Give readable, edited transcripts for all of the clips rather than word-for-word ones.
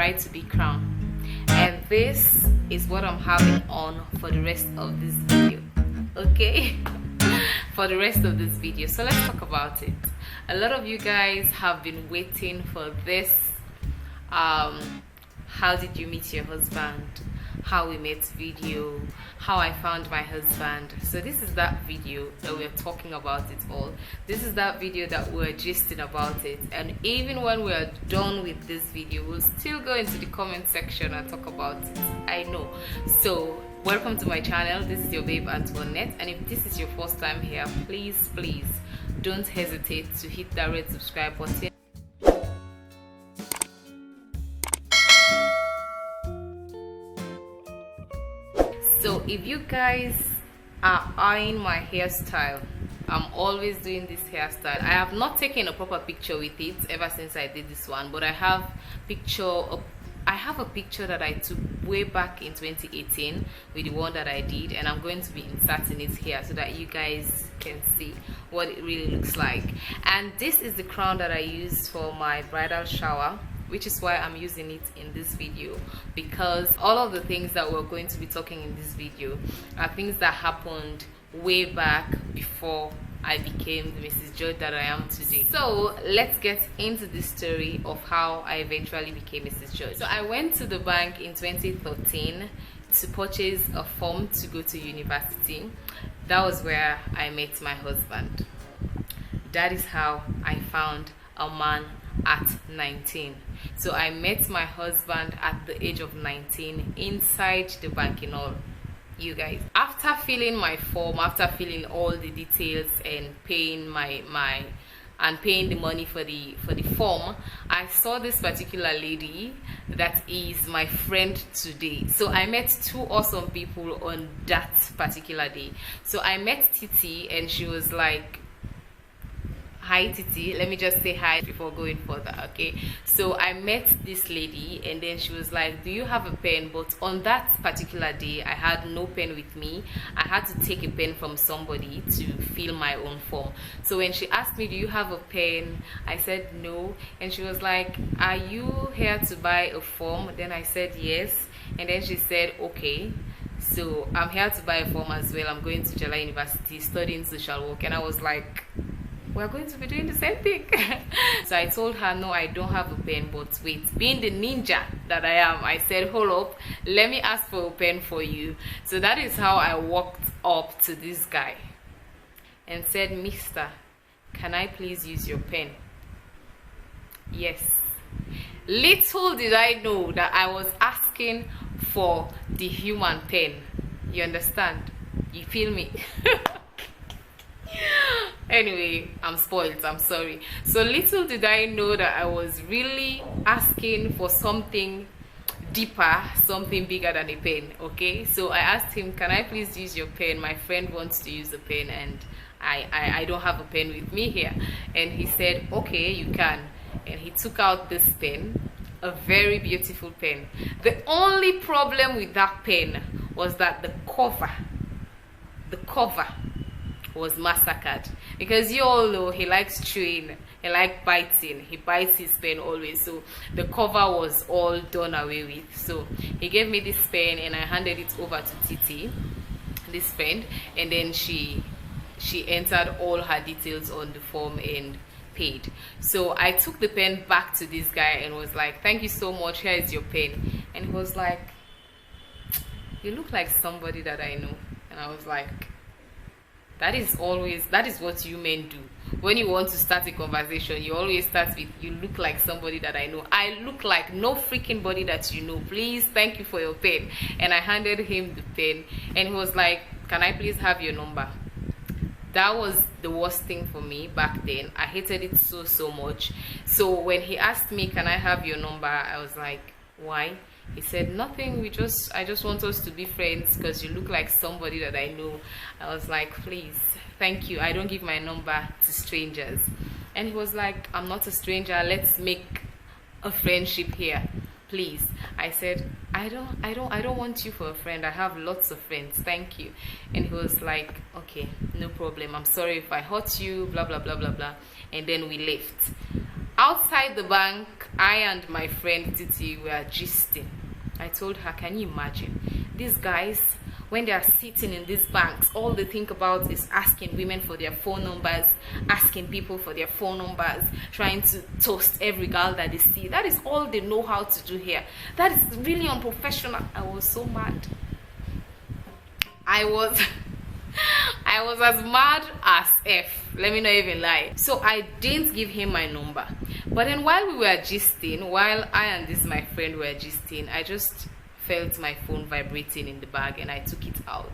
bride-to-be crown, and this is what I'm having on for the rest of this video. Okay. For the rest of this video, so let's talk about it. A lot of you guys have been waiting for this how did you meet your husband, how we met video, how I found my husband. So this is that video that we're talking about it all. This is that video that we're gisting about it, and even when we're done with this video, we'll still go into the comment section and talk about it. I know. So welcome to my channel. This is your babe Antoinette, and if this is your first time here, please don't hesitate to hit that red subscribe button. So if you guys are eyeing my hairstyle, I'm always doing this hairstyle. I have not taken a proper picture with it ever since I did this one, but I have a picture that I took way back in 2018 with the one that I did, and I'm going to be inserting it here so that you guys can see what it really looks like. And this is the crown that I used for my bridal shower, which is why I'm using it in this video, because all of the things that we're going to be talking in this video are things that happened way back before I became the Mrs. George that I am today. So let's get into the story of how I eventually became Mrs. George. So I went to the bank in 2013 to purchase a form to go to university. That was where I met my husband. That is how I found a man at 19. So I met my husband at the age of 19 inside the bank in all. You guys, after filling my form, after filling all the details and paying paying the money for the form, I saw this particular lady that is my friend today. So I met two awesome people on that particular day. So I met Titi, and she was like, hi Titi, let me just say hi before going further. Okay, so I met this lady, and then she was like, do you have a pen? But on that particular day I had no pen with me. I had to take a pen from somebody to fill my own form. So when she asked me, do you have a pen, I said no, and she was like, are you here to buy a form? Then I said yes, and then she said, okay, so I'm here to buy a form as well. I'm going to Jala University studying social work. And I was like, we're going to be doing the same thing. So I told her, no, I don't have a pen. But wait, being the ninja that I am, I said, hold up, let me ask for a pen for you. So that is how I walked up to this guy and said, mister, can I please use your pen? Yes. Little did I know that I was asking for the human pen. You understand? You feel me? Anyway, I'm spoiled, I'm sorry. So little did I know that I was really asking for something deeper, something bigger than a pen. Okay, so I asked him, can I please use your pen? My friend wants to use a pen, and I don't have a pen with me here. And he said, okay, you can. And he took out this pen, a very beautiful pen. The only problem with that pen was that the cover was massacred, because you all know he likes chewing, he likes biting, he bites his pen always. So the cover was all done away with. So he gave me this pen, and I handed it over to Titi, this friend, and then she entered all her details on the form and paid. So I took the pen back to this guy and was like, thank you so much, here is your pen. And he was like, you look like somebody that I know. And I was like, that is what you men do. When you want to start a conversation, you always start with, you look like somebody that I know. I look like no freaking body that you know. Please, thank you for your pen. And I handed him the pen, and he was like, can I please have your number? That was the worst thing for me back then. I hated it so much. So when he asked me, can I have your number, I was like, why? He said, nothing, I just want us to be friends because you look like somebody that I know. I was like, please, thank you, I don't give my number to strangers. And he was like, I'm not a stranger, let's make a friendship here, please. I said, I don't want you for a friend, I have lots of friends, thank you. And he was like, okay, no problem, I'm sorry if I hurt you, blah blah blah blah blah. And then we left. Outside the bank, I and my friend Titi were gisting. I told her, can you imagine these guys, when they are sitting in these banks, all they think about is asking women for their phone numbers, asking people for their phone numbers, trying to toast every girl that they see. That is all they know how to do here. That is really unprofessional. I was so mad. I was as mad as F. Let me not even lie. So I didn't give him my number. But then while we were gisting, while I and this my friend were gisting, I just felt my phone vibrating in the bag and I took it out.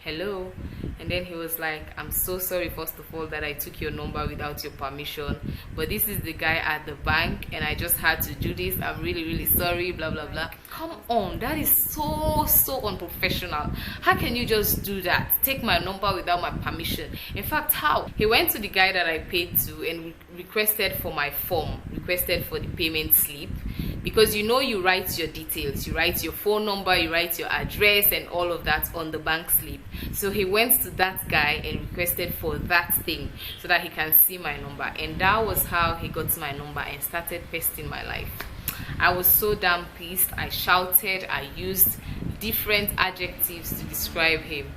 Hello. And then he was like, I'm so sorry, first of all, that I took your number without your permission, but this is the guy at the bank and I just had to do this. I'm really sorry, blah blah blah. Come on, that is so unprofessional. How can you just do that? Take my number without my permission? In fact, how? He went to the guy that I paid to and requested for my form, requested for the payment slip, because you know you write your details, you write your phone number, you write your address and all of that on the bank slip. So he went to that guy and requested for that thing so that he can see my number, and that was how he got my number and started pesting my life. I was so damn pissed. I shouted, I used different adjectives to describe him,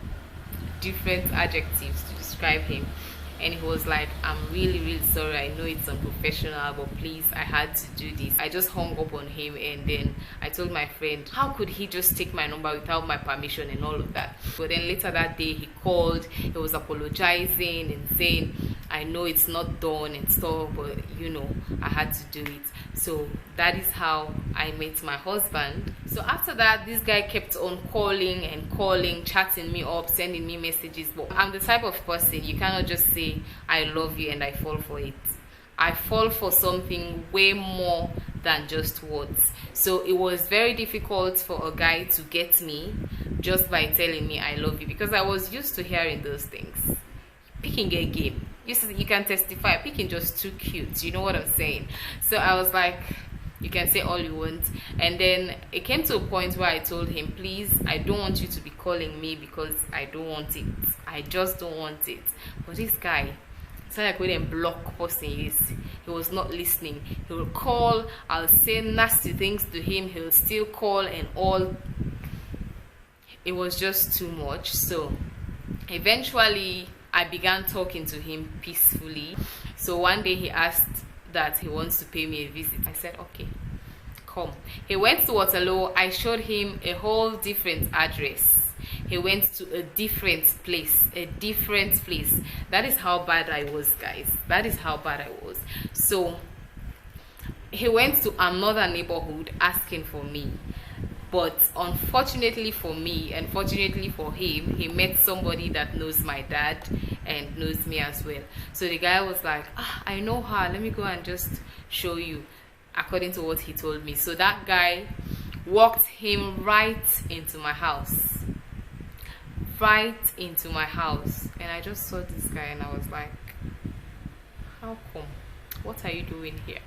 and he was like, I'm really sorry, I know it's unprofessional, but please, I had to do this. I just hung up on him, and then I told my friend, how could he just take my number without my permission and all of that? But then later that day he called, he was apologizing and saying, I know it's not done and stuff, but you know, I had to do it. So that is how I met my husband. So after that, this guy kept on calling and calling, chatting me up, sending me messages. But I'm the type of person, you cannot just say I love you and I fall for it. I fall for something way more than just words. So it was very difficult for a guy to get me just by telling me I love you, because I was used to hearing those things. Picking a game, you can testify, picking just too cute, you know what I'm saying? So I was like, you can say all you want. And then it came to a point where I told him, please, I don't want you to be calling me because I don't want it. I just don't want it. But this guy, so I couldn't block person. He was not listening. He will call, I'll say nasty things to him, he'll still call and all. It was just too much. So eventually I began talking to him peacefully. So one day he asked that he wants to pay me a visit. I said, okay, come. He went to Waterloo. I showed him a whole different address. He went to a different place. That is how bad I was, guys. That is how bad I was. So he went to another neighborhood asking for me. But unfortunately for me, and fortunately for him, he met somebody that knows my dad and knows me as well. So the guy was like, I know her, let me go and just show you, according to what he told me. So that guy walked him right into my house. And I just saw this guy and I was like, how come? What are you doing here?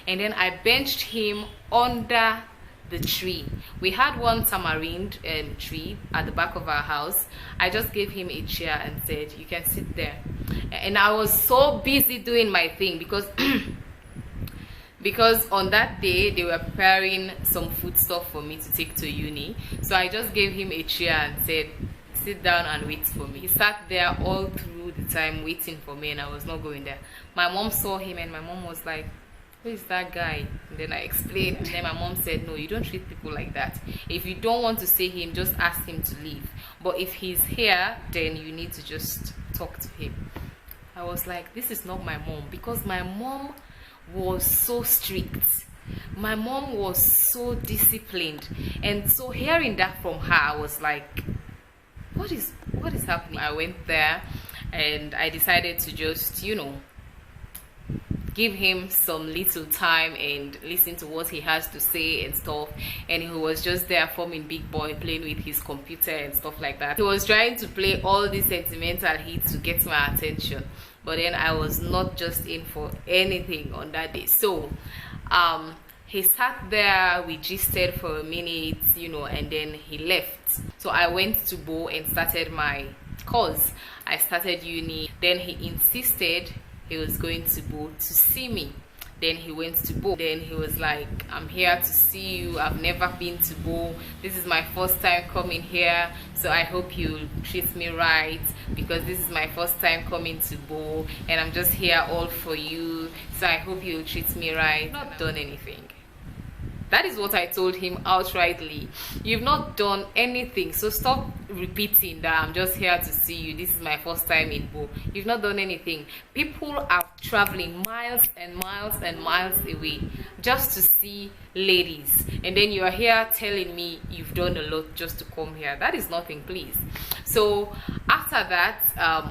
And then I benched him under the tree. We had one tamarind tree at the back of our house. I just gave him a chair and said, you can sit there. And I was so busy doing my thing because on that day they were preparing some food stuff for me to take to uni. So I just gave him a chair and said, sit down and wait for me. He sat there all through the time waiting for me, and I was not going there. My mom saw him and my mom was like, who is that guy? And then I explained, and then my mom said, no, you don't treat people like that. If you don't want to see him, just ask him to leave. But if he's here, then you need to just talk to him. I was like, this is not my mom, because my mom was so strict. My mom was so disciplined. And so hearing that from her, I was like, what is happening? I went there and I decided to just, give him some little time and listen to what he has to say and stuff. And he was just there forming big boy, playing with his computer and stuff like that. He was trying to play all these sentimental hits to get my attention, but then I was not just in for anything on that day. So he sat there, we gisted for a minute, and then he left. So I went to Bo and started my course. I started uni. Then he insisted he was going to Bo to see me. Then he went to Bo. Then he was like, I'm here to see you. I've never been to Bo. This is my first time coming here. So I hope you'll treat me right, because this is my first time coming to Bo. And I'm just here all for you. So I hope you'll treat me right. I've not done anything. That is what I told him outrightly. You've not done anything, so stop repeating that I'm just here to see you. This is my first time in Bo. You've not done anything. People are traveling miles and miles and miles away just to see ladies, and then you are here telling me you've done a lot just to come here. That is nothing, please. So after that,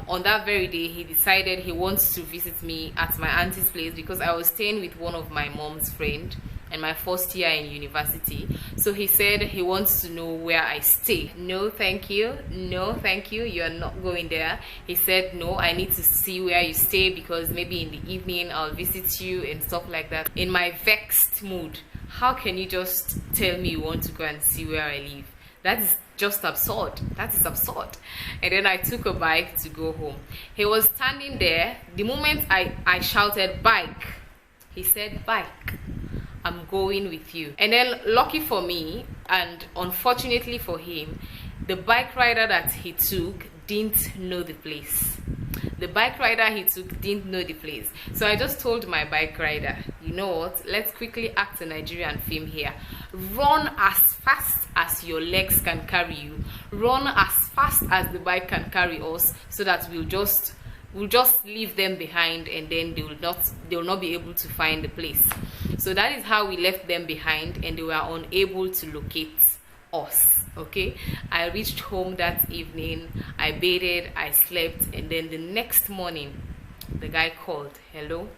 on that very day, he decided he wants to visit me at my auntie's place, because I was staying with one of my mom's friend and my first year in university. So he said he wants to know where I stay. No thank you, no thank you, you're not going there. He said, no, I need to see where you stay, because maybe in the evening I'll visit you and stuff like that. In my vexed mood, how can you just tell me you want to go and see where I live? That is just absurd. That is absurd. And then I took a bike to go home. He was standing there. The moment I shouted bike, he said, bike, I'm going with you. And then lucky for me, and unfortunately for him, the bike rider that he took didn't know the place. The bike rider he took didn't know the place. So I just told my bike rider, you know what, let's quickly act a Nigerian film here. Run as fast as your legs can carry you. Run as fast as the bike can carry us, so that we'll just leave them behind, and then they will not be able to find the place. So that is how we left them behind, and they were unable to locate us. Okay, I reached home that evening, I bathed, I slept, and then the next morning the guy called. Hello,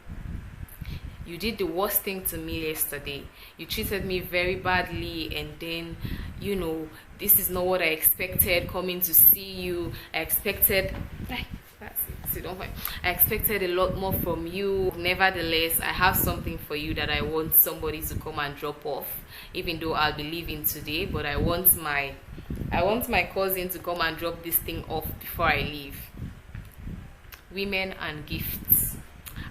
you did the worst thing to me yesterday. You treated me very badly, and then, you know, this is not what I expected coming to see you. I expected I expected a lot more from you. Nevertheless, I have something for you that I want somebody to come and drop off, even though I'll be leaving today. But I want my cousin to come and drop this thing off before I leave. Women and gifts.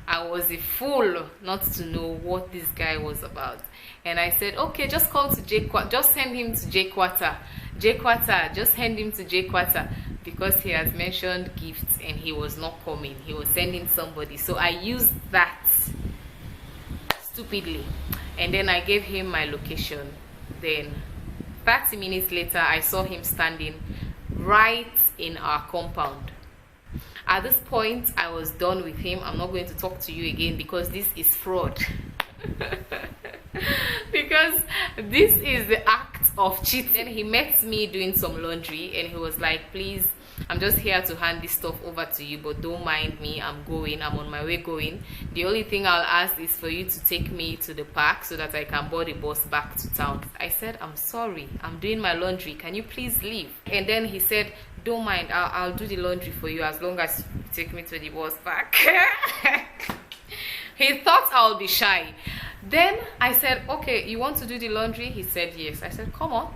I was a fool not to know what this guy was about, and I said, okay, just call to J Quarter, just send him to J Quarter, just send him to J Quarter, because he has mentioned gifts and he was not coming. He was sending somebody. So I used that stupidly, and then I gave him my location. Then 30 minutes later, I saw him standing right in our compound. At this point, I was done with him. I'm not going to talk to you again, because this is fraud. Because this is the act of cheating. Then he met me doing some laundry, and he was like, please, I'm just here to hand this stuff over to you, but don't mind me, I'm on my way going. The only thing I'll ask is for you to take me to the park so that I can board a bus back to town. I said, I'm sorry, I'm doing my laundry, can you please leave? And then he said, don't mind, I'll do the laundry for you as long as you take me to the bus back. He thought I'll be shy. Then I said, okay, you want to do the laundry? He said yes. I said, come on.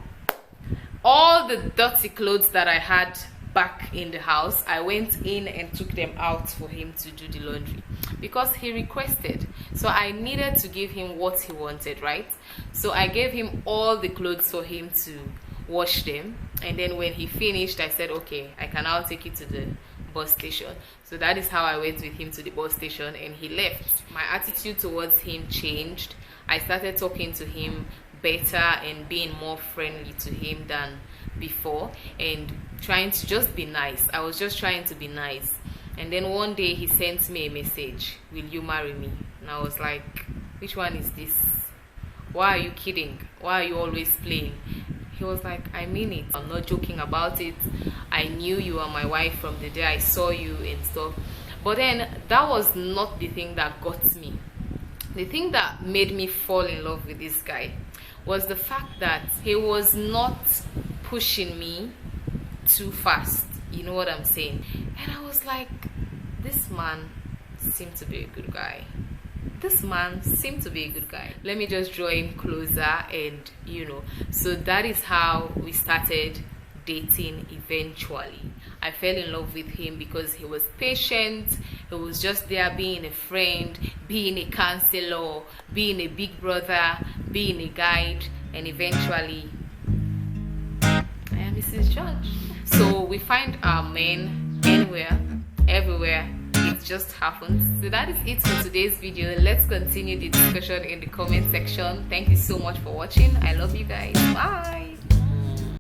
All the dirty clothes that I had back in the house, I went in and took them out for him to do the laundry, because he requested. So I needed to give him what he wanted, right? So I gave him all the clothes for him to wash them, and then when he finished, I said, okay, I can now take you to the bus station. So that is how I went with him to the bus station, and he left. My attitude towards him changed. I started talking to him better and being more friendly to him than before, and trying to just be nice. I was just trying to be nice. And then one day he sent me a message, will you marry me? And I was like, which one is this? Why are you kidding? Why are you always playing? He was like, I mean it, I'm not joking about it. I knew you were my wife from the day I saw you and stuff. But then that was not the thing that got me. The thing that made me fall in love with this guy was the fact that he was not pushing me too fast. You know what I'm saying? And I was like, this man seemed to be a good guy. This man seemed to be a good guy. Let me just draw him closer, and you know. So that is how we started dating eventually. I fell in love with him because he was patient, he was just there being a friend, being a counselor, being a big brother, being a guide, and eventually I am Mrs. Judge. So we find our men anywhere, everywhere. It just happens. So that is it for today's video. Let's continue the discussion in the comment section. Thank you so much for watching. I love you guys. Bye.